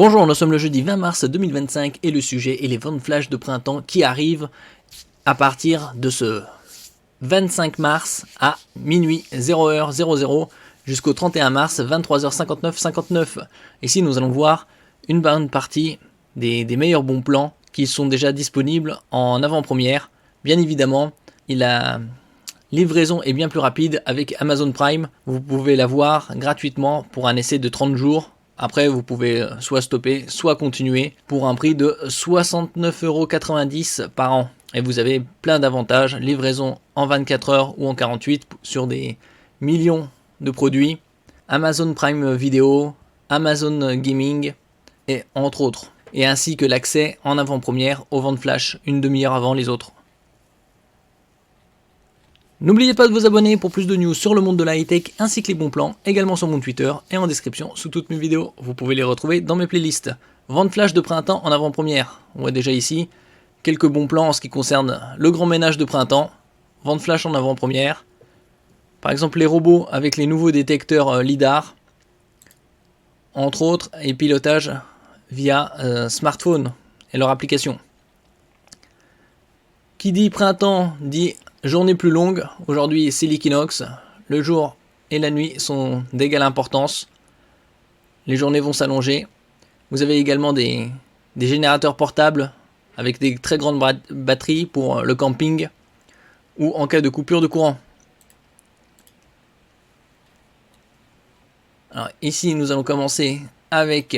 Bonjour, nous sommes le jeudi 20 mars 2025 et le sujet est les ventes flash de printemps qui arrivent à partir de ce 25 mars à minuit 0h00 jusqu'au 31 mars 23h59. Ici nous allons voir une bonne partie des meilleurs bons plans qui sont déjà disponibles en avant-première. Bien évidemment, la livraison est bien plus rapide avec Amazon Prime. Vous pouvez l'avoir gratuitement pour un essai de 30 jours. Après, vous pouvez soit stopper, soit continuer pour un prix de 69,90 € par an. Et vous avez plein d'avantages, livraison en 24 heures ou en 48 sur des millions de produits, Amazon Prime Video, Amazon Gaming et entre autres. Et ainsi que l'accès en avant-première aux ventes flash une demi-heure avant les autres. N'oubliez pas de vous abonner pour plus de news sur le monde de la high-tech ainsi que les bons plans, également sur mon Twitter et en description sous toutes mes vidéos. Vous pouvez les retrouver dans mes playlists. Vente flash de printemps en avant-première. On voit déjà ici quelques bons plans en ce qui concerne le grand ménage de printemps. Vente flash en avant-première. Par exemple les robots avec les nouveaux détecteurs LIDAR. Entre autres, et pilotage via smartphone et leur application. Qui dit printemps dit journée plus longue. Aujourd'hui c'est l'équinoxe. Le jour et la nuit sont d'égale importance. Les journées vont s'allonger. Vous avez également des générateurs portables avec des très grandes batteries pour le camping ou en cas de coupure de courant. Alors ici nous allons commencer avec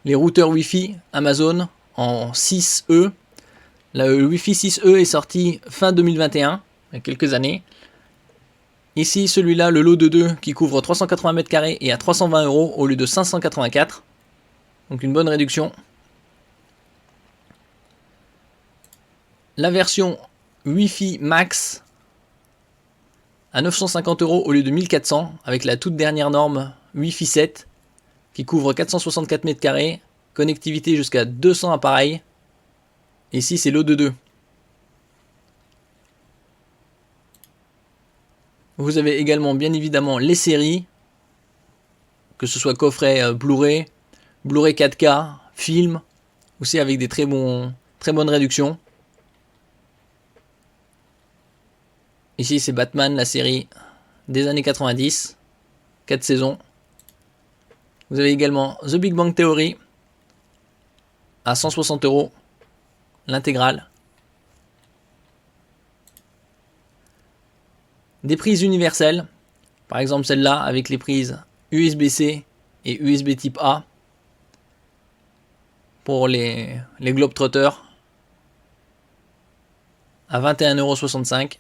les routeurs Wi-Fi Amazon en 6E. Le Wi-Fi 6E est sorti fin 2021, il y a quelques années. Ici, celui-là, le lot de 2 qui couvre 380 m² et à 320 € au lieu de 584. Donc une bonne réduction. La version Wi-Fi Max à 950 € au lieu de 1400 avec la toute dernière norme Wi-Fi 7 qui couvre 464 m², connectivité jusqu'à 200 appareils. Ici, c'est l'eau de 2. Vous avez également, bien évidemment, les séries, que ce soit coffret Blu-ray, Blu-ray 4K, film, aussi avec des très bonnes réductions. Ici, c'est Batman, la série des années 90, 4 saisons. Vous avez également The Big Bang Theory à 160 €. L'intégrale. Des prises universelles, par exemple celle-là avec les prises USB-C et USB type A pour les Globetrotters à 21,65 €.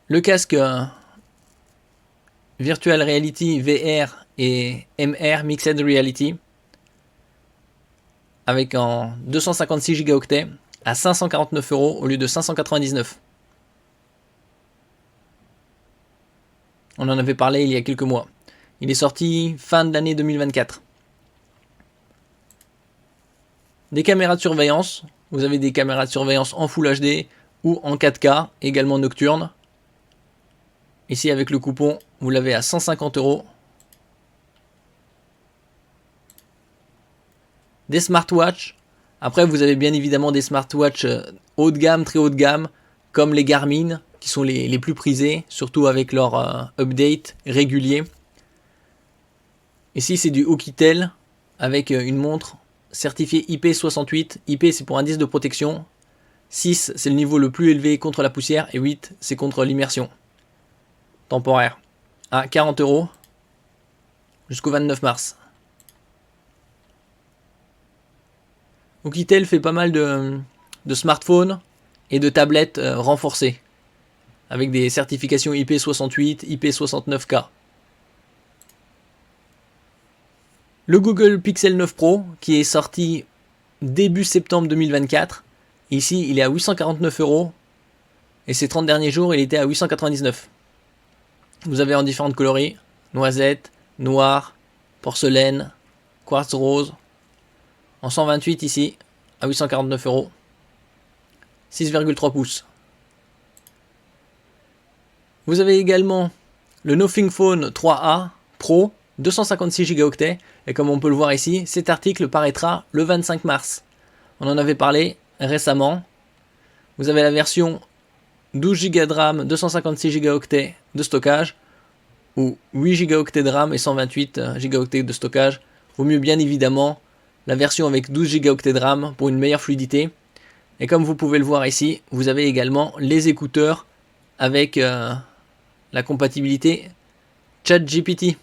Le casque Virtual Reality VR et MR Mixed Reality avec en 256 Go à 549 € au lieu de 599. On en avait parlé il y a quelques mois. Il est sorti fin de l'année 2024. Des caméras de surveillance. Vous avez des caméras de surveillance en Full HD ou en 4K, également nocturne. Ici avec le coupon, vous l'avez à 150 €. Des smartwatches. Après, vous avez bien évidemment des smartwatches haut de gamme, très haut de gamme, comme les Garmin, qui sont les plus prisés, surtout avec leur update régulier. Ici, c'est du Oukitel, avec une montre certifiée IP68. IP, c'est pour indice de protection. 6, c'est le niveau le plus élevé contre la poussière. Et 8, c'est contre l'immersion temporaire. À 40 € jusqu'au 29 mars. Oukitel fait pas mal de smartphones et de tablettes renforcées avec des certifications IP68, IP69K. Le Google Pixel 9 Pro qui est sorti début septembre 2024. Ici, il est à 849 € et ces 30 derniers jours, il était à 899. Vous avez en différentes coloris, noisette, noir, porcelaine, quartz rose. En 128 ici, à 849 €. 6,3 pouces. Vous avez également le Nothing Phone 3A Pro 256 Go, et comme on peut le voir ici, cet article paraîtra le 25 mars. On en avait parlé récemment. Vous avez la version 12 Go de RAM, 256 Go de stockage, ou 8 Go de RAM et 128 Go de stockage. Vaut mieux bien évidemment la version avec 12 Go de RAM pour une meilleure fluidité. Et comme vous pouvez le voir ici, vous avez également les écouteurs avec la compatibilité ChatGPT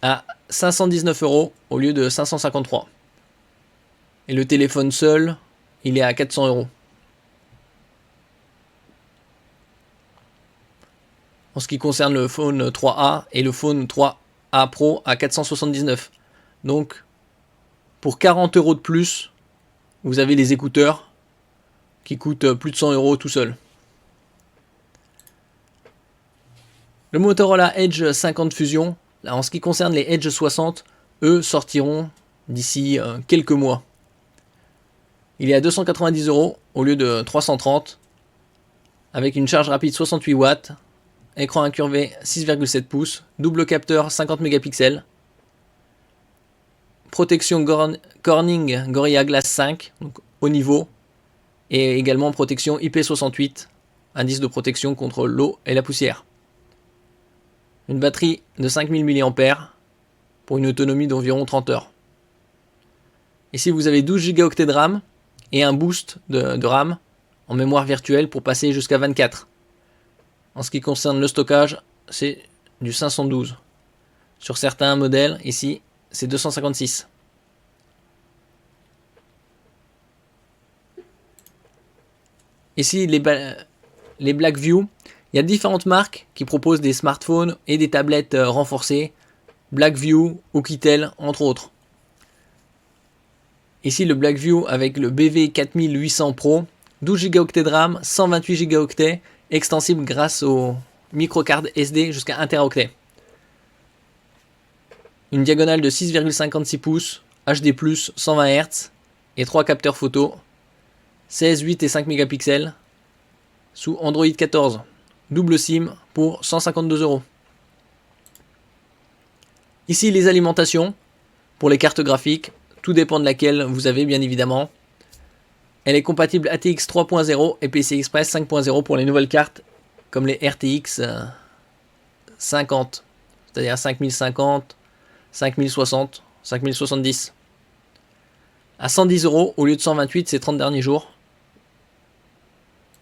à 519 € au lieu de 553. Et le téléphone seul, il est à 400 €. En ce qui concerne le phone 3A et le phone 3A Pro à 479. Donc, pour 40 € de plus, vous avez les écouteurs qui coûtent plus de 100 € tout seul. Le Motorola Edge 50 Fusion, là, en ce qui concerne les Edge 60, eux sortiront d'ici quelques mois. Il est à 290 € au lieu de 330, avec une charge rapide 68 watts, écran incurvé 6,7 pouces, double capteur 50 mégapixels, protection Corning Gorilla Glass 5, donc haut niveau, et également protection IP68, indice de protection contre l'eau et la poussière. Une batterie de 5000 mAh pour une autonomie d'environ 30 heures. Ici vous avez 12 Go de RAM et un boost de RAM en mémoire virtuelle pour passer jusqu'à 24. En ce qui concerne le stockage, c'est du 512. Sur certains modèles, ici, c'est 256. Ici, les Blackview. Il y a différentes marques qui proposent des smartphones et des tablettes renforcées. Blackview, Oukitel, entre autres. Ici, le Blackview avec le BV4800 Pro, 12 Go de RAM, 128 Go, extensible grâce au microcard SD jusqu'à 1 Teraoctet. Une diagonale de 6,56 pouces, HD+, 120 Hz et 3 capteurs photo, 16, 8 et 5 mégapixels, sous Android 14. Double SIM pour 152 €. Ici les alimentations pour les cartes graphiques, tout dépend de laquelle vous avez bien évidemment. Elle est compatible ATX 3.0 et PCI Express 5.0 pour les nouvelles cartes comme les RTX 50, c'est-à-dire 5050, 5060, 5070. À 110 € au lieu de 128 ces 30 derniers jours.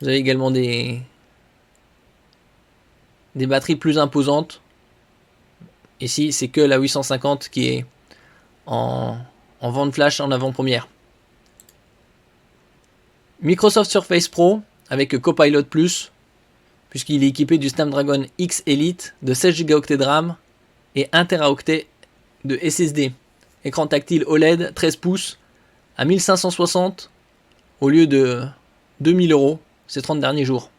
Vous avez également des batteries plus imposantes. Ici, c'est que la 850 qui est en vente flash en avant-première. Microsoft Surface Pro avec Copilot+, puisqu'il est équipé du Snapdragon X Elite de 16 Go de RAM et 1 Teraoctet de SSD. Écran tactile OLED 13 pouces à 1560 au lieu de 2000 € ces 30 derniers jours.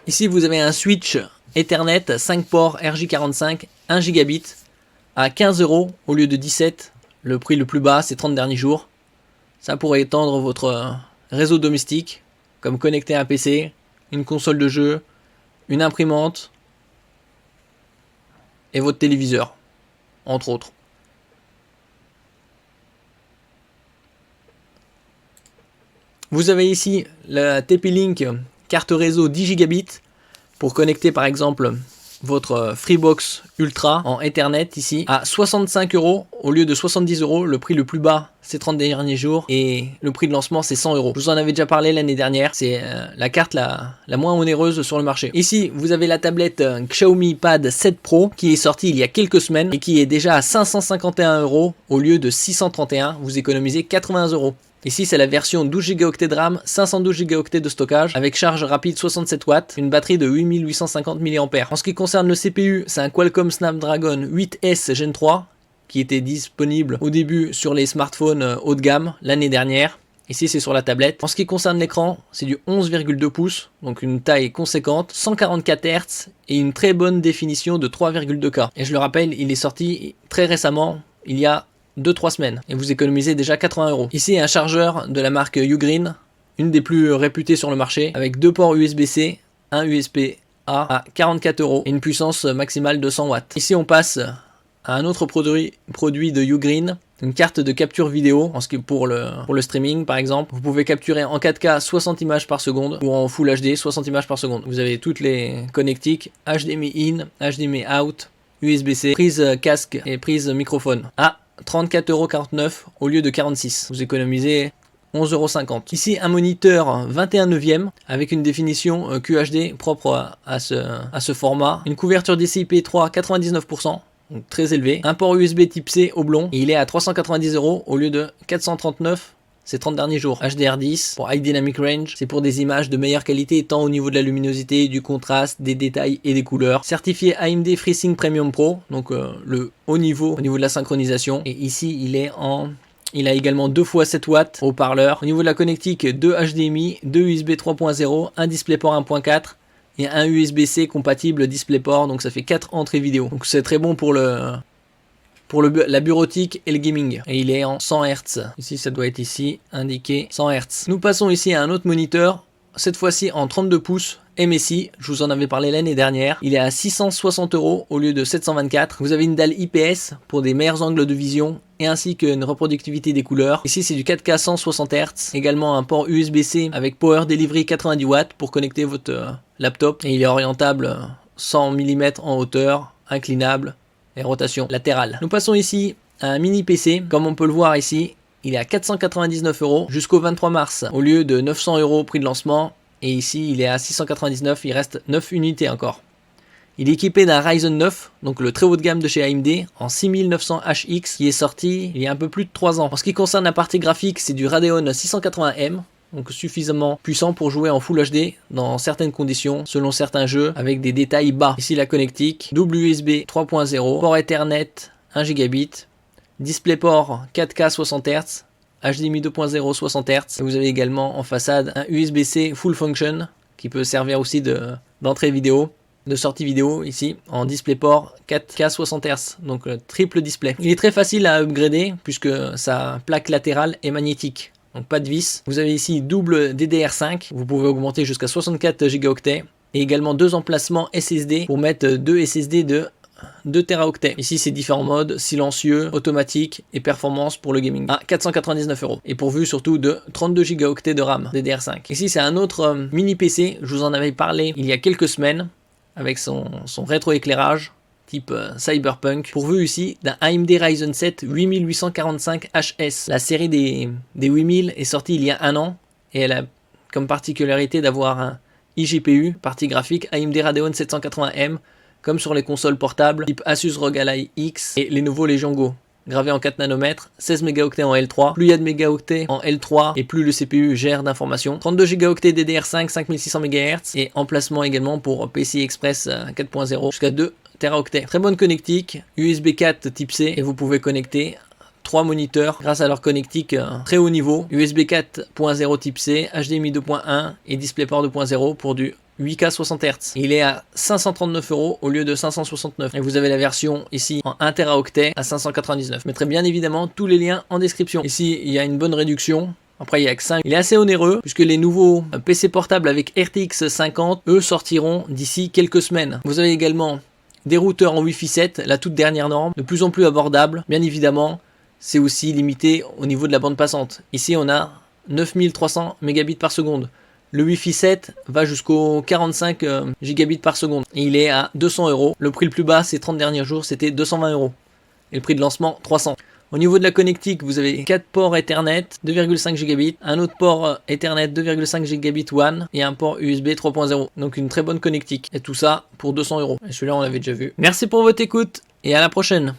Ici, vous avez un switch Ethernet 5 ports RJ45 1 gigabit à 15 € au lieu de 17, le prix le plus bas ces 30 derniers jours. Ça pourrait étendre votre réseau domestique, comme connecter un PC, une console de jeu, une imprimante et votre téléviseur, entre autres. Vous avez ici la TP-Link carte réseau 10 gigabits pour connecter par exemple votre Freebox Ultra en Ethernet ici à 65 € au lieu de 70 €, le prix le plus bas ces 30 derniers jours, et le prix de lancement c'est 100 €. Je vous en avais déjà parlé l'année dernière, c'est la carte la moins onéreuse sur le marché. Ici vous avez la tablette Xiaomi Pad 7 Pro qui est sortie il y a quelques semaines et qui est déjà à 551 € au lieu de 631, vous économisez 80 €. Ici, c'est la version 12 Go de RAM, 512 Go de stockage, avec charge rapide 67 watts, une batterie de 8850 mAh. En ce qui concerne le CPU, c'est un Qualcomm Snapdragon 8S Gen 3, qui était disponible au début sur les smartphones haut de gamme l'année dernière. Ici, c'est sur la tablette. En ce qui concerne l'écran, c'est du 11,2 pouces, donc une taille conséquente, 144 Hz et une très bonne définition de 3,2K. Et je le rappelle, il est sorti très récemment, il y a 2-3 semaines et vous économisez déjà 80 €. Ici, un chargeur de la marque Ugreen, une des plus réputées sur le marché, avec 2 ports USB-C, un USB-A à 44 € et une puissance maximale de 100 watts. Ici, on passe à un autre produit de Ugreen, une carte de capture vidéo pour le streaming par exemple. Vous pouvez capturer en 4K 60 images par seconde ou en Full HD 60 images par seconde. Vous avez toutes les connectiques HDMI in, HDMI out, USB-C, prise casque et prise microphone à 34,49 € au lieu de 46 €. Vous économisez 11,50 €. Ici, un moniteur 21/9 avec une définition QHD propre à ce format. Une couverture DCI-P3 99%. Donc très élevé. Un port USB type C oblong et il est à 390 € au lieu de 439 ces 30 derniers jours. HDR10 pour High Dynamic Range, c'est pour des images de meilleure qualité tant au niveau de la luminosité, du contraste, des détails et des couleurs. Certifié AMD FreeSync Premium Pro, donc le haut niveau au niveau de la synchronisation. Et ici il a également 2 x 7 watts haut-parleur. Au niveau de la connectique, 2 HDMI, 2 USB 3.0, un DisplayPort 1.4 et un USB-C compatible DisplayPort, donc ça fait 4 entrées vidéo. Donc c'est très bon pour la bureautique et le gaming. Et il est en 100 Hz. Ici, ça doit être ici, indiqué 100 Hz. Nous passons ici à un autre moniteur, cette fois-ci en 32 pouces. MSI, je vous en avais parlé l'année dernière, il est à 660 € au lieu de 724. Vous avez une dalle IPS pour des meilleurs angles de vision et ainsi qu'une reproductivité des couleurs. Ici c'est du 4K 160 Hz, également un port USB-C avec Power Delivery 90 watts pour connecter votre laptop et il est orientable 100 mm en hauteur, inclinable et rotation latérale. Nous passons ici à un mini PC, comme on peut le voir ici, il est à 499 € jusqu'au 23 mars au lieu de 900 € prix de lancement. Et ici, il est à 699, il reste 9 unités encore. Il est équipé d'un Ryzen 9, donc le très haut de gamme de chez AMD, en 6900HX, qui est sorti il y a un peu plus de 3 ans. En ce qui concerne la partie graphique, c'est du Radeon 680M, donc suffisamment puissant pour jouer en Full HD dans certaines conditions, selon certains jeux, avec des détails bas. Ici, la connectique, double USB 3.0, port Ethernet 1 Gb, DisplayPort 4K 60 Hz, HDMI 2.0 60 Hz. Et vous avez également en façade un USB-C Full Function qui peut servir aussi d'entrée vidéo, de sortie vidéo ici en DisplayPort 4K 60 Hz, donc triple display. Il est très facile à upgrader puisque sa plaque latérale est magnétique, donc pas de vis. Vous avez ici double DDR5, vous pouvez augmenter jusqu'à 64 Go et également 2 emplacements SSD pour mettre 2 SSD de 2 Teraoctets. Ici c'est différents modes, silencieux, automatique et performance pour le gaming à 499 €. Et pourvu surtout de 32 Go de RAM DDR5. Ici c'est un autre mini PC, je vous en avais parlé il y a quelques semaines avec son rétroéclairage type Cyberpunk, pourvu ici d'un AMD Ryzen 7 8845HS. La série des 8000 est sortie il y a 1 an et elle a comme particularité d'avoir un iGPU, partie graphique AMD Radeon 780M, comme sur les consoles portables type Asus ROG Ally X et Lenovo Legion Go. Gravé en 4 nanomètres, 16 mégaoctets en L3, plus il y a de mégaoctets en L3 et plus le CPU gère d'informations. 32 gigaoctets DDR5, 5600 MHz et emplacement également pour PCI Express 4.0 jusqu'à 2 Teraoctets. Très bonne connectique, USB 4 type C et vous pouvez connecter 3 moniteurs grâce à leur connectique très haut niveau, USB 4.0 type C, HDMI 2.1 et DisplayPort 2.0 pour du 8K 60 Hz. Il est à 539 € au lieu de 569. Et vous avez la version ici en 1 Teraoctet à 599. Je mettrai bien évidemment tous les liens en description. Ici, il y a une bonne réduction. Après, il y a que 5. Il est assez onéreux puisque les nouveaux PC portables avec RTX 50, eux, sortiront d'ici quelques semaines. Vous avez également des routeurs en Wi-Fi 7, la toute dernière norme, de plus en plus abordable. Bien évidemment, c'est aussi limité au niveau de la bande passante. Ici, on a 9300 mégabits par seconde. Le Wi-Fi 7 va jusqu'au 45 gigabits par seconde. Et il est à 200 €. Le prix le plus bas ces 30 derniers jours, c'était 220 €. Et le prix de lancement, 300. Au niveau de la connectique, vous avez 4 ports Ethernet, 2,5 gigabits, un autre port Ethernet 2,5 gigabits WAN et un port USB 3.0. Donc une très bonne connectique. Et tout ça pour 200 €. Et celui-là, on l'avait déjà vu. Merci pour votre écoute et à la prochaine.